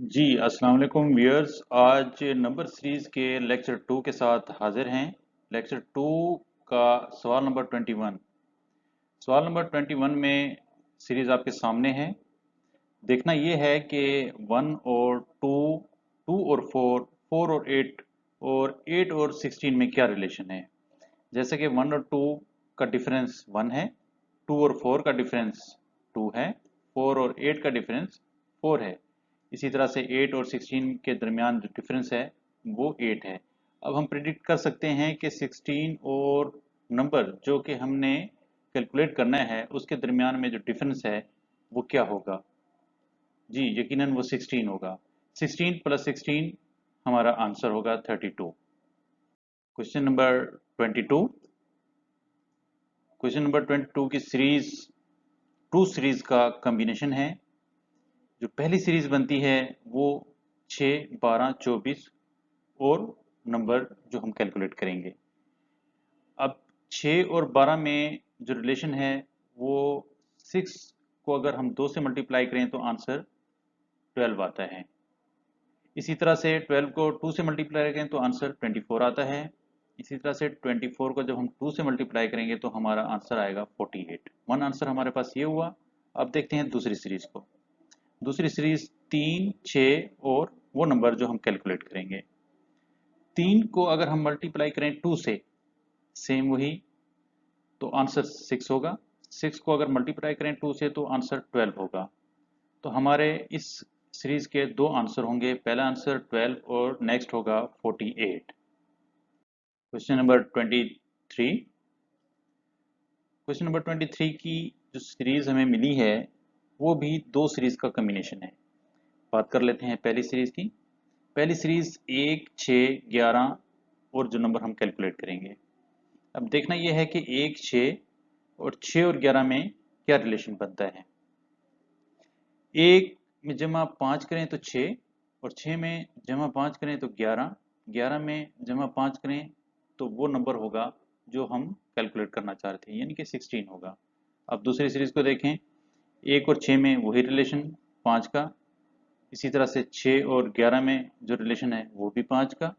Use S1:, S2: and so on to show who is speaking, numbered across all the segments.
S1: जी अस्सलाम वालेकुम व्यूअर्स। आज नंबर सीरीज़ के लेक्चर 2 के साथ हाजिर हैं। लेक्चर 2 का सवाल नंबर 21। सवाल नंबर 21 में सीरीज़ आपके सामने है। देखना ये है कि 1 और 2, 2 और 4, 4 और 8 और 8 और 16 में क्या रिलेशन है। जैसे कि 1 और 2 का डिफरेंस 1 है, 2 और 4 का डिफरेंस 2 है, 4 और 8 का डिफरेंस 4 है। इसी तरह से 8 और 16 के दरमियान जो डिफरेंस है वो 8 है। अब हम प्रिडिक्ट कर सकते हैं कि 16 और नंबर जो कि हमने कैलकुलेट करना है उसके दरमियान में जो डिफरेंस है वो क्या होगा। जी यकीनन वो 16 होगा। 16 प्लस 16 हमारा आंसर होगा 32। Question number 22। क्वेश्चन नंबर 22 की सीरीज टू सीरीज का कॉम्बिनेशन है। जो पहली सीरीज बनती है वो 6, 12, 24 और नंबर जो हम कैलकुलेट करेंगे। अब 6 और 12 में जो रिलेशन है वो 6 को अगर हम 2 से मल्टीप्लाई करें तो आंसर 12 आता है। इसी तरह से 12 को 2 से मल्टीप्लाई करें तो आंसर 24 आता है। इसी तरह से 24 को जब हम 2 से मल्टीप्लाई करेंगे तो हमारा आंसर आएगा 48। वन आंसर हमारे पास ये हुआ। अब देखते हैं दूसरी सीरीज को। दूसरी सीरीज 3, 6 और वो नंबर जो हम कैलकुलेट करेंगे। 3 को अगर हम मल्टीप्लाई करें 2 से, सेम वही, तो आंसर 6 होगा। 6 को अगर मल्टीप्लाई करें 2 से तो आंसर 12 होगा। तो हमारे इस सीरीज के दो आंसर होंगे, पहला आंसर 12 और नेक्स्ट होगा 48। Question number 23। क्वेश्चन नंबर 23 की जो सीरीज हमें मिली है वो भी दो सीरीज का कॉम्बिनेशन है। बात कर लेते हैं पहली सीरीज की। पहली सीरीज 1, 6, 11 और जो नंबर हम कैलकुलेट करेंगे। अब देखना यह है कि 1, 6 और 6 और 11 में क्या रिलेशन बनता है। 1 में जमा 5 करें तो 6 और 6 में जमा 5 करें तो 11, 11 में जमा 5 करें तो वो नंबर होगा जो हम कैलकुलेट करना चाह रहे थे, यानी कि 16 होगा। अब दूसरी सीरीज को देखें। 1 और 6 में वही रिलेशन 5 का। इसी तरह से 6 और 11 में जो रिलेशन है वो भी 5 का।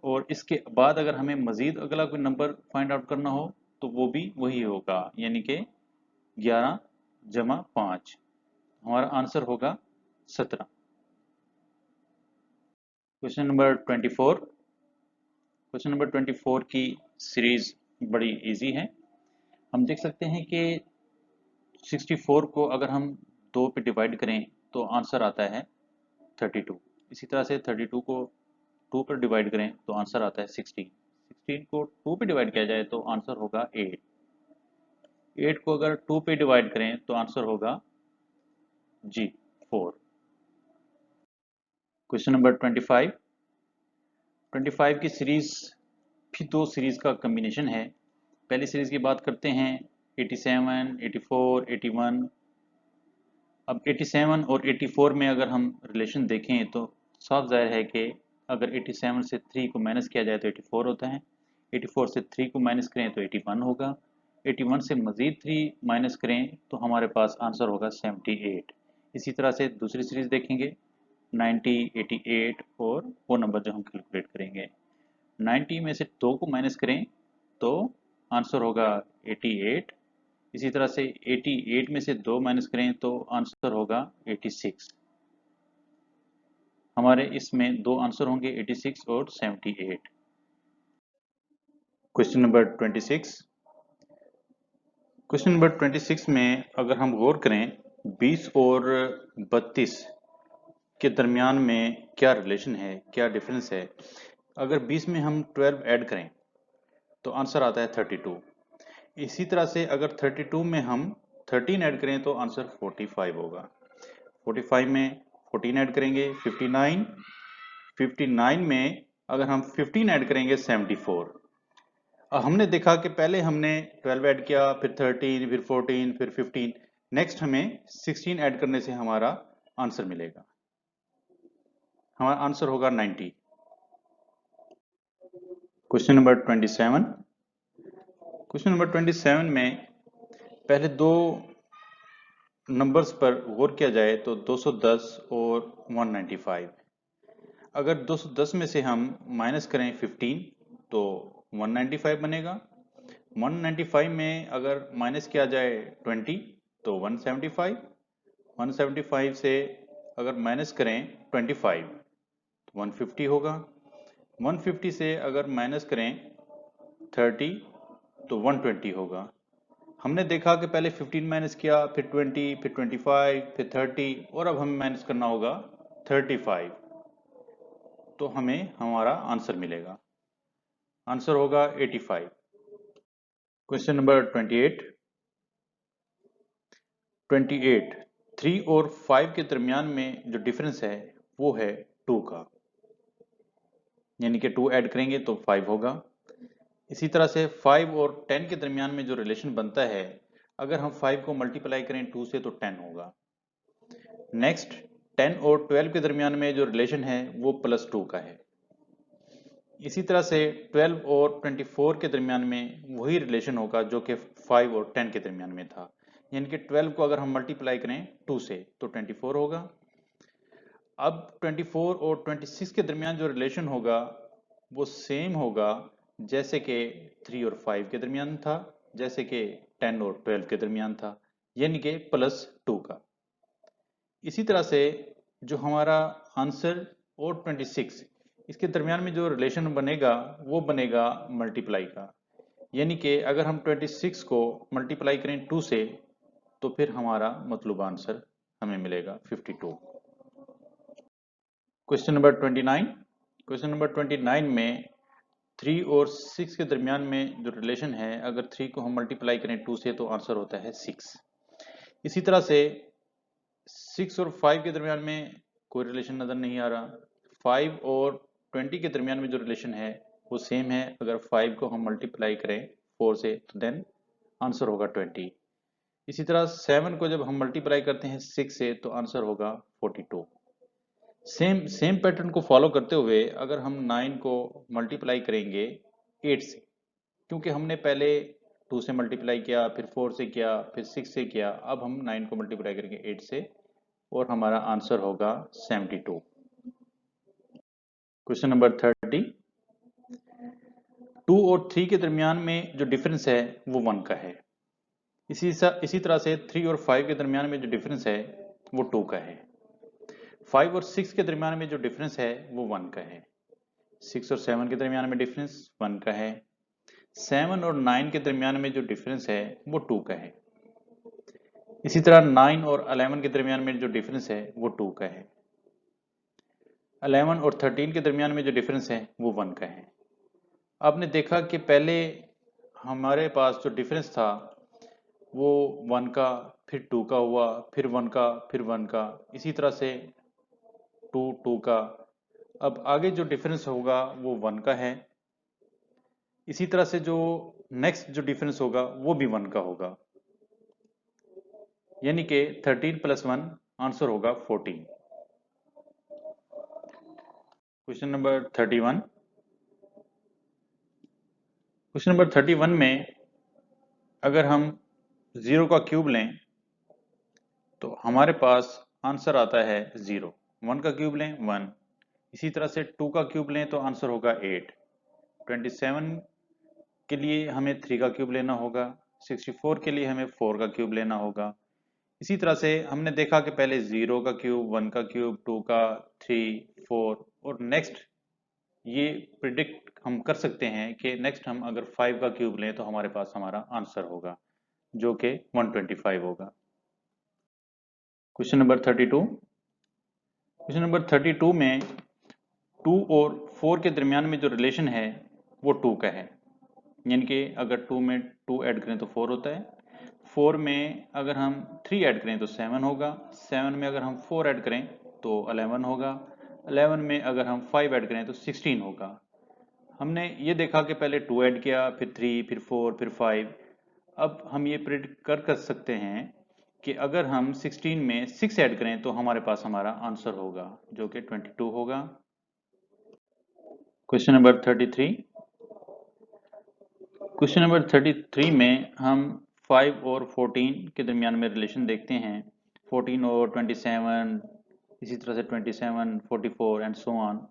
S1: और इसके बाद अगर हमें मजीद अगला कोई नंबर फाइंड आउट करना हो तो वो भी वही होगा, यानी कि 11 जमा 5, हमारा आंसर होगा 17। Question number 24। क्वेश्चन नंबर 24 की सीरीज बड़ी इजी है। हम देख सकते हैं कि 64 को अगर हम 2 पे डिवाइड करें तो आंसर आता है 32। इसी तरह से 32 को 2 पर डिवाइड करें तो आंसर आता है 16। 16 को 2 पे डिवाइड किया जाए तो आंसर होगा 8। 8 को अगर 2 पे डिवाइड करें तो आंसर होगा जी 4। Question number 25। 25 की सीरीज भी दो सीरीज का कॉम्बिनेशन है। पहली सीरीज की बात करते हैं। 87, 84, 81। अब 87 और 84 में अगर हम रिलेशन देखें तो साफ जाहिर है कि अगर 87 से 3 को माइनस किया जाए तो 84 होता है। 84 से 3 को माइनस करें तो 81 होगा। 81 से मज़ीद 3 माइनस करें तो हमारे पास आंसर होगा 78। इसी तरह से दूसरी सीरीज देखेंगे। 90, 88 और वो नंबर जो हम कैलकुलेट करेंगे। 90 में से 2 को माइनस करें तो आंसर होगा 88। इसी तरह से 88 में से 2 माइनस करें तो आंसर होगा 86। हमारे इसमें दो आंसर होंगे 86 और 78। Question number 26। क्वेश्चन नंबर 26 में अगर हम गौर करें 20 और 32 के दरमियान में क्या रिलेशन है, क्या डिफरेंस है। अगर 20 में हम 12 ऐड करें तो आंसर आता है 32। इसी तरह से अगर 32 में हम 13 ऐड करें तो आंसर 45 होगा। 45 में 14 ऐड करेंगे 59। 59 में अगर हम 15 ऐड करेंगे 74। अब हमने देखा कि पहले हमने 12 ऐड किया, फिर 13, फिर 14, फिर 15। नेक्स्ट हमें 16 ऐड करने से हमारा आंसर मिलेगा। हमारा आंसर होगा 90। Question number 27। क्वेश्चन नंबर 27 में पहले दो नंबर्स पर गौर किया जाए तो 210 और 195, अगर 210 में से हम माइनस करें 15 तो 195 बनेगा। 195 में अगर माइनस किया जाए 20 तो 175, 175 से अगर माइनस करें 25 तो 150 होगा। 150 से अगर माइनस करें 30 तो 120 होगा। हमने देखा कि पहले 15 माइनस किया, फिर 20, फिर 25, फिर 30 और अब हमें माइनस करना होगा 35, तो हमें हमारा आंसर मिलेगा। आंसर होगा 85। Question number 28। 3 और 5 के दरमियान में जो डिफरेंस है वो है 2 का, यानी कि 2 ऐड करेंगे तो 5 होगा। इसी तरह से 5 और 10 के दरमियान में जो रिलेशन बनता है, अगर हम 5 को मल्टीप्लाई करें 2 से तो 10 होगा। नेक्स्ट 10 और 12 के दरमियान में जो रिलेशन है वो +2 का है। इसी तरह से 12 और 24 के दरमियान में वही रिलेशन होगा जो कि 5 और 10 के दरमियान में था, यानी कि 12 को अगर हम मल्टीप्लाई करें 2 से तो 24 होगा। अब 24 और 26 के दरमियान जो रिलेशन होगा वो सेम होगा जैसे कि 3 और 5 के दरमियान था, जैसे कि 10 और 12 के दरमियान था, यानी कि +2 का। इसी तरह से जो हमारा आंसर और 26 इसके दरमियान में जो रिलेशन बनेगा वो बनेगा मल्टीप्लाई का, यानी कि अगर हम 26 को मल्टीप्लाई करें 2 से तो फिर हमारा मतलूब आंसर हमें मिलेगा 52। Question number 29। क्वेश्चन नंबर 29 में 3 और 6 के दरमियान में जो रिलेशन है, अगर 3 को हम मल्टीप्लाई करें 2 से तो आंसर होता है 6। इसी तरह से 6 और 5 के दरमियान में कोई रिलेशन नज़र नहीं आ रहा। 5 और 20 के दरमियान में जो रिलेशन है वो सेम है, अगर 5 को हम मल्टीप्लाई करें 4 से तो देन आंसर होगा 20। इसी तरह 7 को जब हम मल्टीप्लाई करते हैं 6 से तो आंसर होगा 42। सेम पैटर्न को फॉलो करते हुए अगर हम 9 को मल्टीप्लाई करेंगे 8 से, क्योंकि हमने पहले 2 से मल्टीप्लाई किया, फिर 4 से किया, फिर 6 से किया, अब हम 9 को मल्टीप्लाई करेंगे 8 से और हमारा आंसर होगा 72। Question number 30। 2 और 3 के दरमियान में जो डिफरेंस है वो 1 का है। इसी तरह से 3 और 5 के दरमियान में जो डिफरेंस है वो 2 का है। 5 और 6 के दरमियान में जो डिफरेंस है वो 1 का है। 6 और 7 के दरमियान में डिफरेंस 1 का है। 7 और 9 के दरमियान में जो डिफरेंस है वो 2 का है। इसी तरह 9 और 11 के दरमियान में जो डिफरेंस है वो 2 का है। 11 और 13 के दरमियान में जो डिफरेंस है वो 1 का है। आपने देखा कि पहले हमारे पास जो डिफरेंस था वो 1 का, फिर 2 का हुआ, फिर 1 का, फिर 1 का, इसी तरह से 2 का। अब आगे जो डिफरेंस होगा वो 1 का है। इसी तरह से जो नेक्स्ट जो डिफरेंस होगा वो भी 1 का होगा, यानी कि 13 + 1 आंसर होगा 14। Question number 31। क्वेश्चन नंबर 31 में अगर हम 0 का क्यूब लें तो हमारे पास आंसर आता है 0। 1 का क्यूब लें 1, इसी तरह से 2 का क्यूब लें तो आंसर होगा 8। 27 के लिए हमें 3 का क्यूब लेना होगा। 64 के लिए हमें 4 का क्यूब लेना होगा। इसी तरह से हमने देखा कि पहले 0 का क्यूब, 1 का क्यूब, 2 का, 3, 4 और नेक्स्ट ये प्रिडिक्ट हम कर सकते हैं कि नेक्स्ट हम अगर 5 का क्यूब लें तो हमारे पास हमारा आंसर होगा जो कि 125 होगा। Question number 32। क्वेश्चन नंबर 32 में 2 और 4 के दरमियान में जो रिलेशन है वो 2 का है, यानी कि अगर 2 में 2 ऐड करें तो 4 होता है। 4 में अगर हम 3 ऐड करें तो 7 होगा। 7 में अगर हम 4 ऐड करें तो 11 होगा। 11 में अगर हम 5 ऐड करें तो 16 होगा। हमने ये देखा कि पहले 2 ऐड किया, फिर 3, फिर 4, फिर 5। अब हम ये प्रेडिक्ट कर सकते हैं कि अगर हम 16 में 6 ऐड करें तो हमारे पास हमारा आंसर होगा जो कि 22 होगा। Question number 33। क्वेश्चन नंबर 33 में हम 5 और 14 के दरमियान में रिलेशन देखते हैं। 14 और 27, इसी तरह से 27, 44 एंड सो ऑन।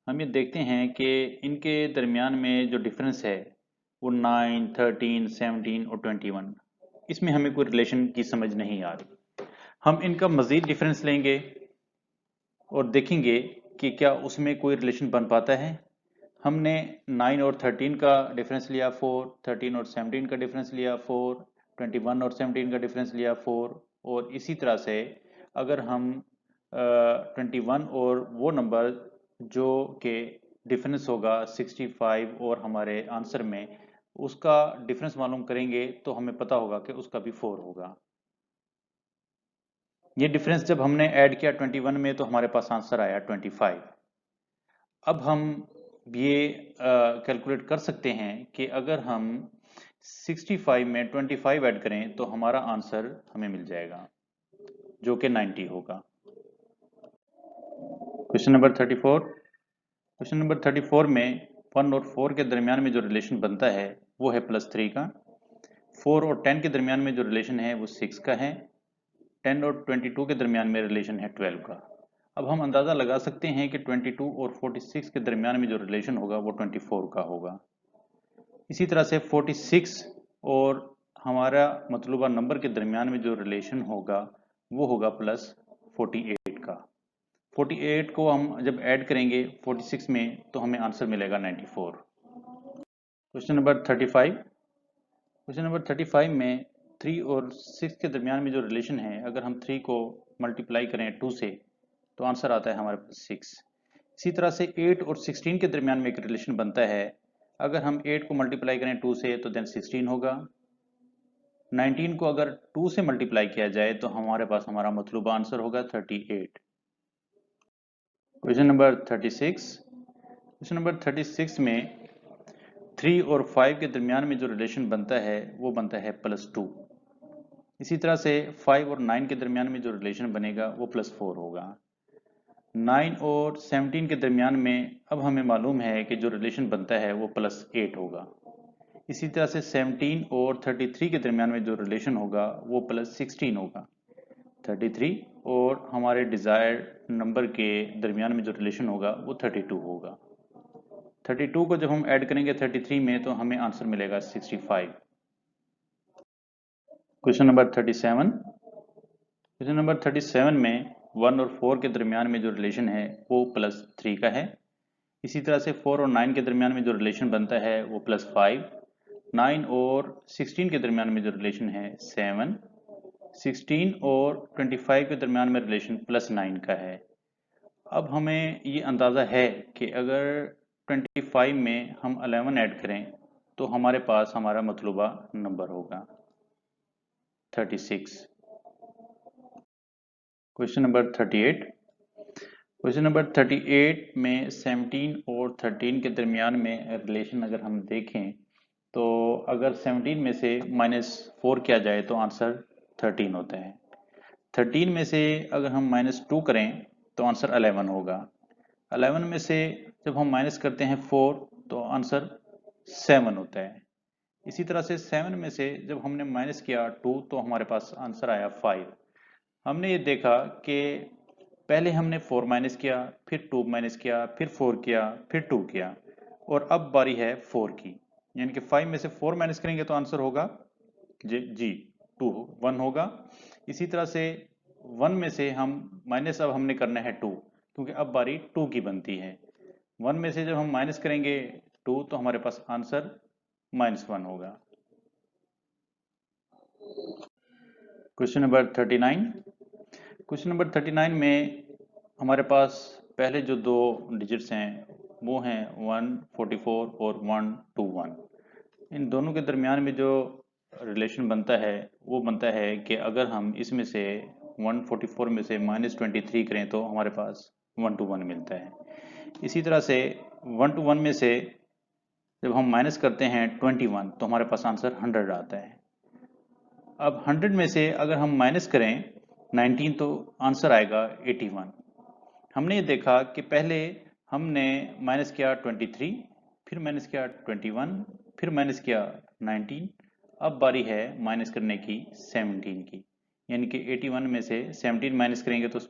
S1: हम ये देखते हैं कि इनके दरमियान में जो डिफरेंस है वो 9, 13, 17 और 21, इसमें हमें कोई रिलेशन की समझ नहीं आ रही। हम इनका मज़ीद डिफरेंस लेंगे और देखेंगे कि क्या उसमें कोई रिलेशन बन पाता है। हमने 9 और 13 का डिफरेंस लिया 4, 13 और 17 का डिफरेंस लिया 4, 21 और 17 का डिफरेंस लिया 4, और इसी तरह से अगर हम 21 और वो नंबर जो कि डिफरेंस होगा 65 और हमारे आंसर में, उसका डिफरेंस मालूम करेंगे तो हमें पता होगा कि उसका भी 4 होगा। ये डिफरेंस जब हमने ऐड किया 21 में तो हमारे पास आंसर आया 25। अब हम ये कैलकुलेट कर सकते हैं कि अगर हम 65 में 25 ऐड करें तो हमारा आंसर हमें मिल जाएगा जो कि 90 होगा। Question number 34। क्वेश्चन नंबर 34 में 1 और 4 के दरमियान में जो रिलेशन बनता है वो है +3 का। 4 और 10 के दरमियान में जो रिलेशन है वो 6 का है। 10 और 22 के दरमियान में रिलेशन है 12 का। अब हम अंदाज़ा लगा सकते हैं कि 22 और 46 के दरमियान में जो रिलेशन होगा वो 24 का होगा। इसी तरह से 46 और हमारा मतलूबा नंबर के दरमियान में जो रिलेशन होगा वो होगा +48 का। 48 को हम जब ऐड करेंगे 46 में तो हमें आंसर मिलेगा 94। Question number 35। क्वेश्चन नंबर 35 में 3 और 6 के दरमियान में जो रिलेशन है, अगर हम 3 को मल्टीप्लाई करें 2 से तो आंसर आता है हमारे पास 6। इसी तरह से 8 और 16 के दरमियान में एक रिलेशन बनता है, अगर हम 8 को मल्टीप्लाई करें 2 से तो देन 16 होगा। 19 को अगर 2 से मल्टीप्लाई किया जाए तो हमारे पास हमारा मतलूबा आंसर होगा 38। Question number 36। क्वेश्चन नंबर 36 में 3 और 5 के दरमियान में जो रिलेशन बनता है वो बनता है +2। इसी तरह से 5 और 9 के दरमियान में जो रिलेशन बनेगा वो +4 होगा। 9 और 17 के दरमियान में अब हमें मालूम है कि जो रिलेशन बनता है वो +8 होगा। इसी तरह से 17 और 33 के दरमियान में जो रिलेशन होगा वो +16 होगा। 33 और हमारे डिज़ायर्ड नंबर के दरमियान में जो रिलेशन होगा वो 32 होगा। 32 को जब हम ऐड करेंगे 33 में तो हमें आंसर मिलेगा 65। Question number 37। क्वेश्चन नंबर 37 में 1 और 4 के दरमियान में जो रिलेशन है वो +3 का है। इसी तरह से 4 और 9 के दरमियान में जो रिलेशन बनता है वो +5। 9 और 16 के दरमियान में जो रिलेशन है 7। 16 और 25 के दरमियान में रिलेशन +9 का है। अब हमें ये अंदाज़ा है कि अगर 25 में हम 11 ऐड करें तो हमारे पास हमारा मतलूबा नंबर होगा 36। Question number 38। क्वेश्चन नंबर 38 में 17 और 13 के दरमियान में रिलेशन अगर हम देखें तो अगर 17 में से -4 किया जाए तो आंसर 13 होता है। 13 में से अगर हम -2 करें तो आंसर 11 होगा। 11 में से जब हम माइनस करते हैं 4 तो आंसर 7 होता है। इसी तरह से 7 में से जब हमने माइनस किया 2 तो हमारे पास आंसर आया 5। हमने ये देखा कि पहले हमने 4 माइनस किया, फिर 2 माइनस किया, फिर 4 किया, फिर 2 किया, और अब बारी है 4 की। यानी कि 5 में से 4 माइनस करेंगे तो आंसर होगा जी 2 1 होगा। इसी तरह से 1 में से हम माइनस अब हमने करना है 2, क्योंकि अब बारी 2 की बनती है। 1 में से जब हम माइनस करेंगे 2 तो हमारे पास आंसर -1 होगा। Question number 39। क्वेश्चन नंबर 39 में हमारे पास पहले जो दो डिजिट्स हैं वो हैं 144 और 121। इन दोनों के दरमियान में जो रिलेशन बनता है वो बनता है कि अगर हम इसमें से 144 में से -23 करें तो हमारे पास 121 मिलता है। इसी तरह से 121 में से जब हम माइनस करते हैं 21 तो हमारे पास आंसर 100 आता है। अब 100 में से अगर हम माइनस करें 19 तो आंसर आएगा 81। हमने ये देखा कि पहले हमने माइनस किया 23, फिर माइनस किया 21, फिर माइनस किया 19, अब बारी है माइनस करने की 17 की। यानी कि 81 में से 17 माइनस करेंगे तो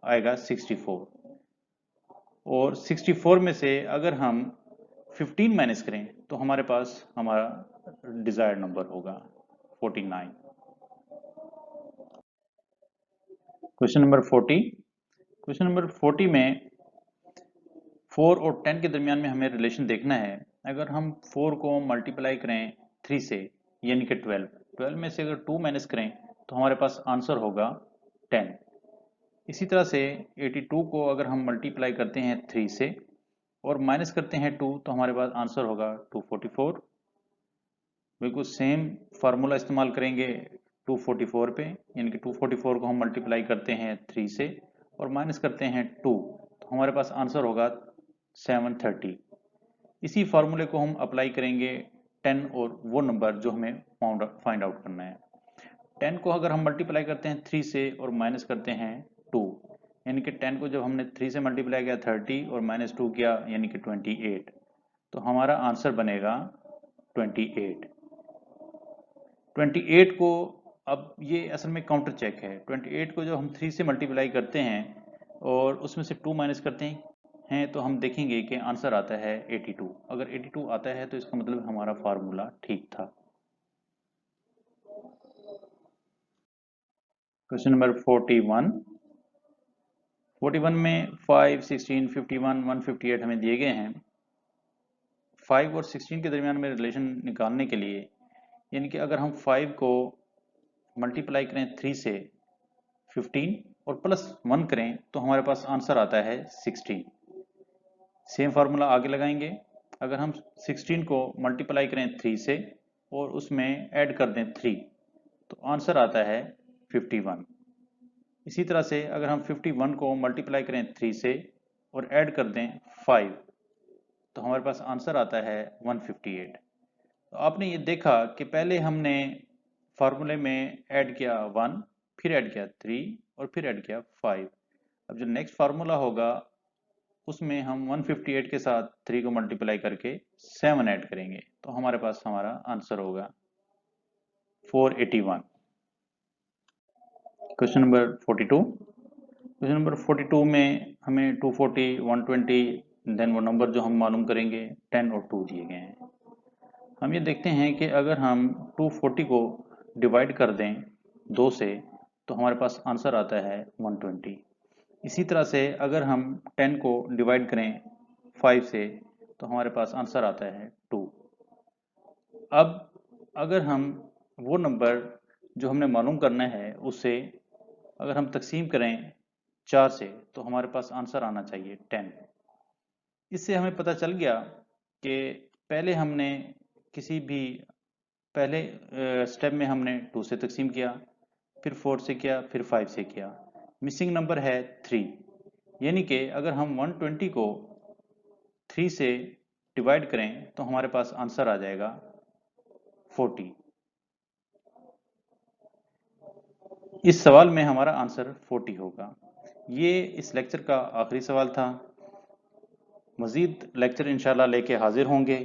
S1: आएगा 64, और 64 में से अगर हम 15 माइनस करें तो हमारे पास हमारा डिजायर्ड नंबर होगा 49। Question number 40। क्वेश्चन नंबर 40 में 4 और 10 के दरमियान में हमें रिलेशन देखना है। अगर हम 4 को मल्टीप्लाई करें 3 से यानी कि 12 में से अगर 2 माइनस करें तो हमारे पास आंसर होगा 10। इसी तरह से 82 को अगर हम मल्टीप्लाई करते हैं 3 से और माइनस करते हैं 2 तो हमारे पास आंसर होगा 244। बिल्कुल सेम फार्मूला इस्तेमाल करेंगे 244 पे, यानी कि 244 को हम मल्टीप्लाई करते हैं 3 से और माइनस करते हैं 2 तो हमारे पास आंसर होगा 730। इसी फार्मूले को हम अप्लाई करेंगे 10 और वो नंबर जो हमें फाइंड आउट करना है। 10 को अगर हम मल्टीप्लाई करते हैं 3 से और माइनस करते हैं 2, यानी कि 10 को जब हमने 3 से मल्टीप्लाई किया 30 और माइनस 2 किया यानी कि 28, तो हमारा आंसर बनेगा 28। 28 को, अब ये असल में काउंटर चेक है, 28 को जब हम 3 से मल्टीप्लाई करते हैं और उसमें से 2 माइनस करते हैं तो हम देखेंगे कि आंसर आता है 82। अगर 82 आता है तो इसका मतलब हमारा फार्मूला ठीक था। Question number 41। 41 में 5, 16, 51, 158 हमें दिए गए हैं। 5 और 16 के दरमियान में रिलेशन निकालने के लिए, यानी कि अगर हम 5 को मल्टीप्लाई करें 3 से 15 और प्लस 1 करें तो हमारे पास आंसर आता है 16। सेम फार्मूला आगे लगाएंगे। अगर हम 16 को मल्टीप्लाई करें 3 से और उसमें ऐड कर दें 3 तो आंसर आता है 51। इसी तरह से अगर हम 51 को मल्टीप्लाई करें 3 से और ऐड कर दें 5 तो हमारे पास आंसर आता है 158। तो आपने ये देखा कि पहले हमने फार्मूले में ऐड किया 1, फिर ऐड किया 3 और फिर ऐड किया 5। अब जो नेक्स्ट फार्मूला होगा उसमें हम 158 के साथ 3 को मल्टीप्लाई करके 7 ऐड करेंगे तो हमारे पास हमारा आंसर होगा 481। Question number 42। क्वेश्चन नंबर 42 में हमें 240, 120 देन वो नंबर जो हम मालूम करेंगे 10 और 2 दिए गए हैं। हम ये देखते हैं कि अगर हम 240 को डिवाइड कर दें 2 से तो हमारे पास आंसर आता है 120। इसी तरह से अगर हम 10 को डिवाइड करें 5 से तो हमारे पास आंसर आता है 2। अब अगर हम वो नंबर जो हमने मालूम करना है उसे अगर हम तकसीम करें 4 से तो हमारे पास आंसर आना चाहिए 10। इससे हमें पता चल गया कि पहले हमने किसी भी पहले स्टेप में हमने 2 से तकसीम किया, फिर 4 से किया, फिर 5 से किया। मिसिंग नंबर है 3, यानी कि अगर हम 120 को 3 से डिवाइड करें तो हमारे पास आंसर आ जाएगा 40। इस सवाल में हमारा आंसर 40 होगा। ये इस लेक्चर का आखिरी सवाल था। मज़ीद लेक्चर इंशाल्लाह लेके हाजिर होंगे,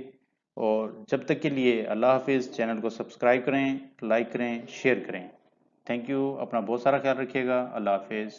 S1: और जब तक के लिए अल्लाह हाफिज़। चैनल को सब्सक्राइब करें, लाइक करें, शेयर करें। Thank you. अपना बहुत सारा ख्याल रखिएगा। अल्लाह हाफिज़।